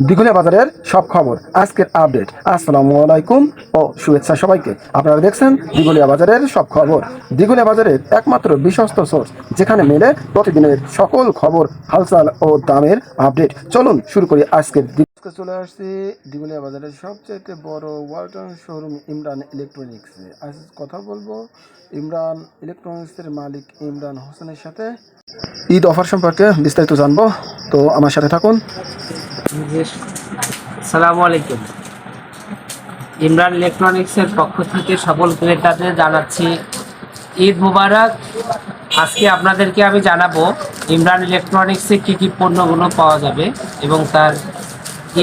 দিঘুলিয়া বাজারের সব খবর আজকের আপডেট। আসসালামু আলাইকুম ও শুভেচ্ছা সবাইকে। আপনারা দেখছেন দিঘুলিয়া বাজারের সব খবর। দিঘুলিয়া বাজারের একমাত্র বিশ্বস্ত সোর্স, যেখানে মেলে প্রতিদিনের সকল খবর, হালচাল ও দামের আপডেট। চলুন শুরু করি আজকের। চলে আসছি দিঘুলিয়া বাজারের সবচেয়ে বড় ওয়ালটন শোরুম ইমরান ইলেকট্রনিক্সে। আজ কথা বলবো ইমরান ইলেকট্রনিক্সের মালিক ইমরান হোসেনের সাথে। ঈদ অফার সম্পর্কে বিস্তারিত জানবো, তো আমার সাথে থাকুন। আসসালামু আলাইকুম। ইমরান ইলেকট্রনিক্সের পক্ষ থেকে সকল ক্রেতাদের জানাচ্ছি ঈদ মুবারক। আজকে আপনাদেরকে আমি জানাবো ইমরান ইলেকট্রনিক্সে কী কী পণ্যগুলো পাওয়া যাবে এবং তার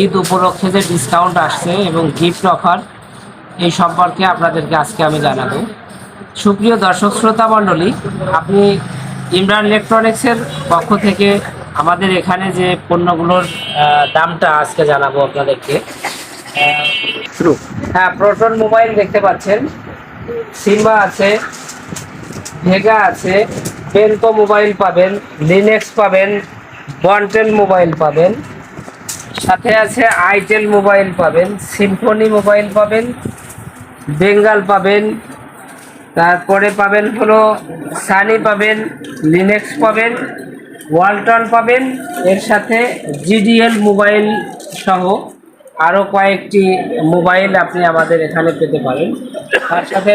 ঈদ উপলক্ষে যে ডিসকাউন্ট আসছে এবং গিফট অফার, এই সম্পর্কে আপনাদেরকে আজকে আমি জানাবো। সুপ্রিয় দর্শক শ্রোতা মণ্ডলী, আপনি ইমরান ইলেকট্রনিক্সের পক্ষ থেকে আমাদের এখানে যে পণ্যগুলোর দামটা আজকে জানাবো আপনাদেরকে। হ্যাঁ, প্রোটন মোবাইল দেখতে পাচ্ছেন, সিম্বা আছে, ভেগা আছে, পেনকো মোবাইল পাবেন, লিনেক্স পাবেন, বনটেল মোবাইল পাবেন, সাথে আছে আইটেল মোবাইল পাবেন, সিম্ফনি মোবাইল পাবেন, বেঙ্গাল পাবেন, তারপরে পাবেন হলো সানি পাবেন, লিনেক্স পাবেন, ওয়ালটন পাবেন, এর সাথে জিডিএল মোবাইল সহ আরও কয়েকটি মোবাইল আপনি আমাদের এখানে পেতে পারেন। তার সাথে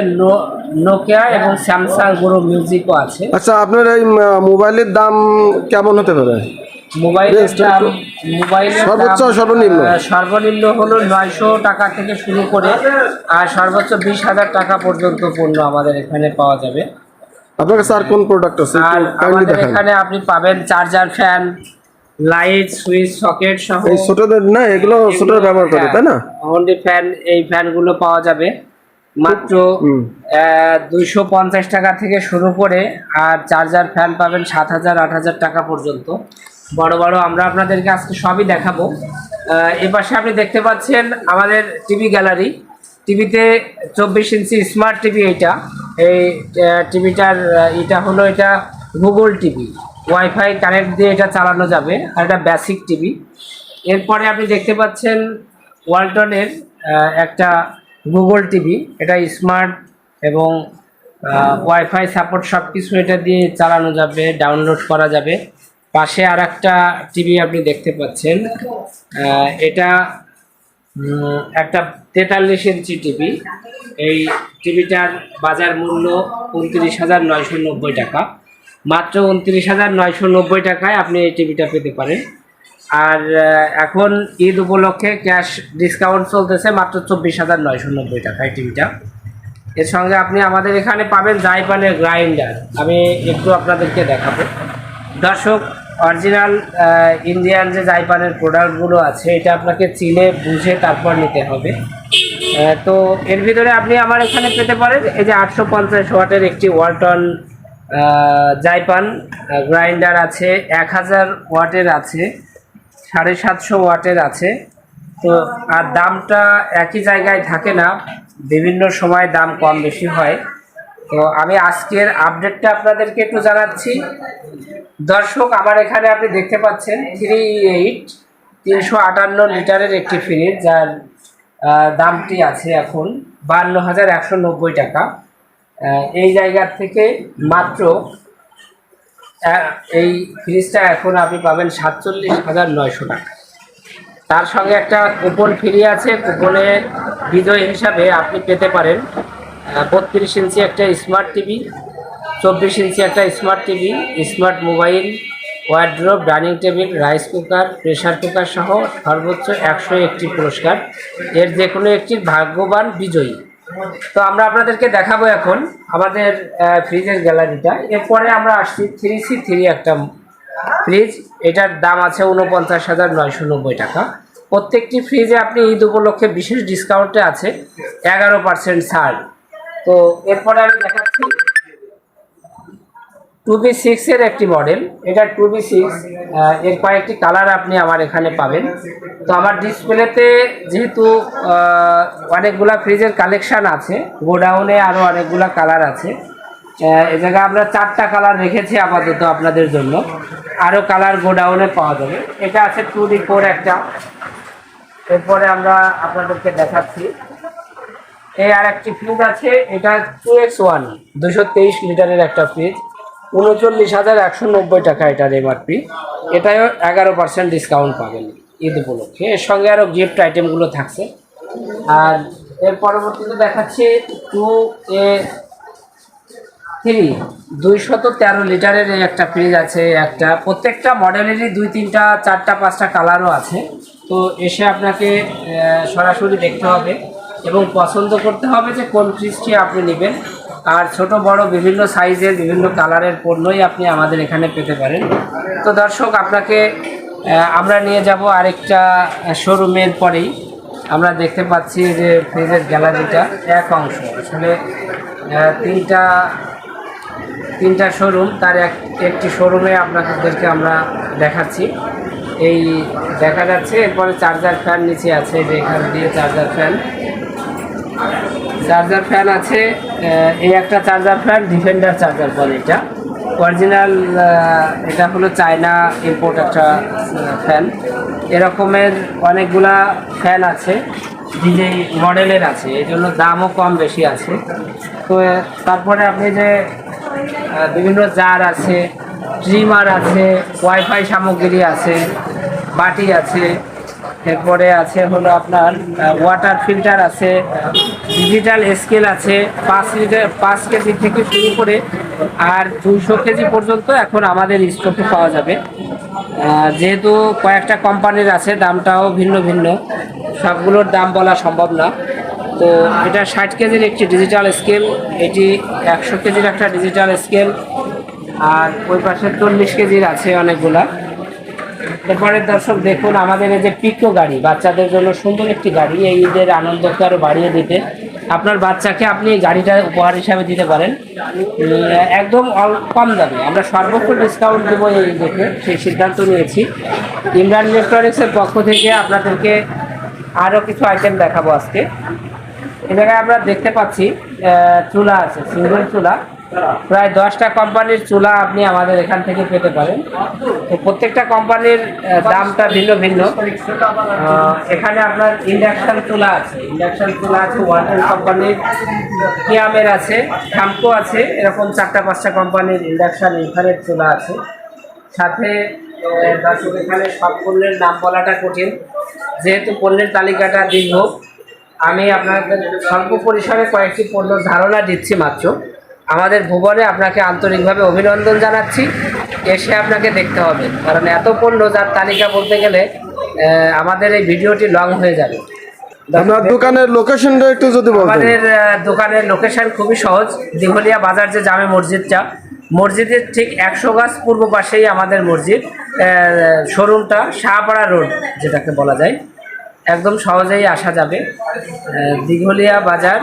নোকিয়া এবং স্যামসাং গুরু মিউজিকও আছে। আচ্ছা, আপনার এই মোবাইলের দাম কেমন হতে পারে? মোবাইলের দাম সর্বোচ্চ সর্বনিম্ন সর্বনিম্ন হলো 900 টাকা থেকে শুরু করে আর সর্বোচ্চ 20,000 টাকা পর্যন্ত পণ্য আমাদের এখানে পাওয়া যাবে। আপনার কাছে আর কোন প্রোডাক্ট আছে? আর আমাদের এখানে আপনি পাবেন charger, fan, light, switch, socket সহ। এই ছোটদের না, এগুলো ছোটরা ব্যবহার করে, তাই না? অনলি ফ্যান, এই ফ্যানগুলো পাওয়া যাবে মাত্র 250 টাকা থেকে শুরু করে, আর চার্জার ফ্যান পাবেন 7,000 8,000 টাকা পর্যন্ত। বড় বড় আমরা আপনাদেরকে আজকে সবই দেখাবো। এ পাশে আপনি দেখতে পাচ্ছেন আমাদের টিভি গ্যালারি। টিভিতে 24 ইঞ্চি স্মার্ট টিভি। এই টিভিটার এটা হলো এটা গুগল টিভি, ওয়াইফাই কানেক্ট দিয়ে এটা চালানো যাবে, আর এটা বেসিক টিভি। এরপরে আপনি দেখতে পাচ্ছেন ওয়ালটনের একটা গুগল টিভি, এটা স্মার্ট এবং ওয়াইফাই সাপোর্ট সব কিছু এটা দিয়ে চালানো যাবে, ডাউনলোড করা যাবে। পাশে আর একটা টিভি আপনি দেখতে পাচ্ছেন, এটা একটা 43 ইঞ্চি টিভি। এই টিভিটার বাজার মূল্য 29,990 টাকা। মাত্র 29,990 টাকায় আপনি এই টিভিটা পেতে পারেন। আর এখন ঈদ উপলক্ষে ক্যাশ ডিসকাউন্ট চলতেছে মাত্র 24,990 টাকা এই টিভিটা। এর সঙ্গে আপনি আমাদের এখানে পাবেন জাইপানের গ্রাইন্ডার। আমি একটু আপনাদেরকে দেখাবো। দর্শক, অরিজিনাল ইন্ডিয়ান যে জাইপানের প্রোডাক্টগুলো আছে, এটা আপনাকে চিনে বুঝে তারপর নিতে হবে। তো এর ভিতরে আপনি আমার এখানে পেতে পারেন এই যে 850 ওয়াটের একটি ওয়ালটন জাইপান গ্রাইন্ডার আছে, 1000 ওয়াটের আছে, 750 ওয়াটের আছে। তো আর দামটা একই জায়গায় থাকে না, বিভিন্ন সময় দাম কম বেশি হয়। তো আমি আজকের আপডেটটা আপনাদেরকে একটু জানাচ্ছি। দর্শক, আমার এখানে আপনি দেখতে পাচ্ছেন 3.8 358 লিটারের একটি ফ্রিজ, যার দামটি আছে এখন 52,190 টাকা। এই জায়গার থেকে মাত্র এই ফ্রিজটা এখন আপনি পাবেন 47,900 টাকা। তার সঙ্গে একটা কুপন ফ্রি আছে। কুপনে বিজয়ী হিসাবে আপনি পেতে পারেন 32 ইঞ্চি একটা স্মার্ট টিভি, 24 ইঞ্চি একটা smart TV, smart mobile, wardrobe, dining table, rice cooker, pressure cooker সহ সর্বোচ্চ 101টি পুরস্কার। এর যে কোনো একটির ভাগ্যবান বিজয়ী। তো আমরা আপনাদেরকে দেখাবো এখন আমাদের ফ্রিজের গ্যালারিটা। এরপরে আমরা আসছি 3C3 একটা ফ্রিজ। এটার দাম আছে 49,990 টাকা। প্রত্যেকটি ফ্রিজে আপনি ঈদ উপলক্ষে বিশেষ ডিসকাউন্টে আছে 11% ছাড়। তো এরপরে আমি দেখাচ্ছি 2B6 এর একটি মডেল। এটা 2B6, এর কয়েকটি কালার আপনি আমার এখানে পাবেন। তো আমার ডিসপ্লেতে যেহেতু অনেকগুলা ফ্রিজের কালেকশান আছে, গোডাউনে আরও অনেকগুলা কালার আছে। এ জায়গায় আমরা 4টা কালার রেখেছি আপাতত আপনাদের জন্য, আরও কালার গোডাউনে পাওয়া যাবে। এটা আছে 2D4 একটা, এরপরে আমরা আপনাদেরকে দেখাচ্ছি এই আর একটি ফ্রিজ আছে, এটা 2x1 223 লিটারের একটা ফ্রিজ, 39,190 টাকা এটার এমআরপি। এটাও 11% ডিসকাউন্ট পাবেন ঈদ উপলক্ষে। এর সঙ্গে আরও গিফট আইটেমগুলো থাকছে। আর এর পরবর্তীতে দেখাচ্ছি 2A3 213 লিটারের এই একটা ফ্রিজ আছে। একটা প্রত্যেকটা মডেলেরই 2, 3, 4, 5টা কালারও আছে। তো এসে আপনাকে সরাসরি দেখতে হবে এবং পছন্দ করতে হবে যে কোন ফ্রিজটি আপনি নেবেন। আর ছোট বড় বিভিন্ন সাইজের বিভিন্ন কালারের পণ্যই আপনি আমাদের এখানে পেতে পারেন। তো দর্শক, আপনাকে আমরা নিয়ে যাব আরেকটা শোরুমের পরেই। আমরা দেখতে পাচ্ছি যে ফ্রিজের গ্যালারিটা এক অংশ, আসলে তিনটা শোরুম, তার একটি শোরুমে আপনাদেরকে আমরা দেখাচ্ছি। এই দেখা যাচ্ছে। এরপরে চার্জার ফ্যান নিচে আছে, যে এখান দিয়ে চার্জার ফ্যান আছে। এই একটা charger fan, defender charger fan. এটা অরিজিনাল, এটা হলো চায়না ইম্পোর্ট একটা ফ্যান। এরকমের অনেকগুলা ফ্যান আছে, ডিজে মডেলের আছে, এই জন্য দামও কম বেশি আছে। তো তারপরে আপনি যে বিভিন্ন জার আছে, ট্রিমার আছে, ওয়াইফাই সামগ্রী আছে, বাটি আছে, এরপরে আছে হলো আপনার ওয়াটার ফিল্টার আছে, ডিজিটাল স্কেল আছে, 5 কেজি থেকে শুরু করে আর 200 কেজি পর্যন্ত এখন আমাদের স্টকে পাওয়া যাবে। যেহেতু কয়েকটা কোম্পানির আছে, দামটাও ভিন্ন ভিন্ন, সবগুলোর দাম বলা সম্ভব না। তো এটা 60 কেজির একটি ডিজিটাল স্কেল, এটি 100 কেজির একটা ডিজিটাল স্কেল, আর ওই পাশে 40 কেজির আছে অনেকগুলা। এরপরে দর্শক দেখুন, আমাদের এই যে পিকো গাড়ি, বাচ্চাদের জন্য সুন্দর একটি গাড়ি, এই ঈদের আনন্দকে আরও বাড়িয়ে দিতে আপনার বাচ্চাকে আপনি এই গাড়িটা উপহার হিসাবে দিতে পারেন একদম কম দামে। আমরা সর্বোচ্চ ডিসকাউন্ট দেবো এই দেখে সেই সিদ্ধান্ত নিয়েছি। ইমরান ইলেকট্রনিক্সের পক্ষ থেকে আপনাদেরকে আরও কিছু আইটেম দেখাবো আজকে। এই জায়গায় আমরা দেখতে পাচ্ছি চুলা আছে, সিঙ্গেল চুলা, প্রায় 10টা কোম্পানির চুলা আপনি আমাদের এখান থেকে পেতে পারেন। তো প্রত্যেকটা কোম্পানির দামটা ভিন্ন ভিন্ন। এখানে আপনার ইন্ডাকশান চুলা আছে, ওয়ালটন কোম্পানির, কিয়ামের আছে, থামকো আছে, এরকম 4-5টা কোম্পানির ইন্ডাকশান ইনফ্রারেড চুলা আছে। সাথে দর্শক, এখানে সব পণ্যের নাম বলাটা কঠিন, যেহেতু পণ্যের তালিকাটা দীর্ঘ। আমি আপনাদের স্বল্প পরিসরে কয়েকটি পণ্যের ধারণা দিচ্ছি মাত্র। আমাদের ভুবনে আপনাকে আন্তরিকভাবে অভিনন্দন জানাচ্ছি। এসে আপনাকে দেখতে হবে, কারণ এত পণ্য যার তালিকা বলতে গেলে আমাদের এই ভিডিওটি লং হয়ে যাবে। আপনার দোকানের লোকেশনটা একটু যদি বলতেন। আমাদের দোকানের লোকেশন খুবই সহজ। দিঘলিয়া বাজার যে জামে মসজিদটা, মসজিদের ঠিক 100 গজ পূর্ব পাশেই আমাদের মসজিদ। শোরুমটা শাহপাড়া রোড যেটাকে বলা যায়, একদম সহজেই আসা যাবে। দিঘলিয়া বাজার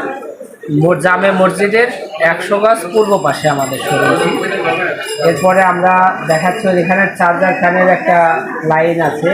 জামে মসজিদের 100 গজ পূর্ব পাশে আমাদের শোরুমটি। এরপরে আমরা দেখাচ্ছি এখানে চার্জার ফ্যানের একটা লাইন আছে,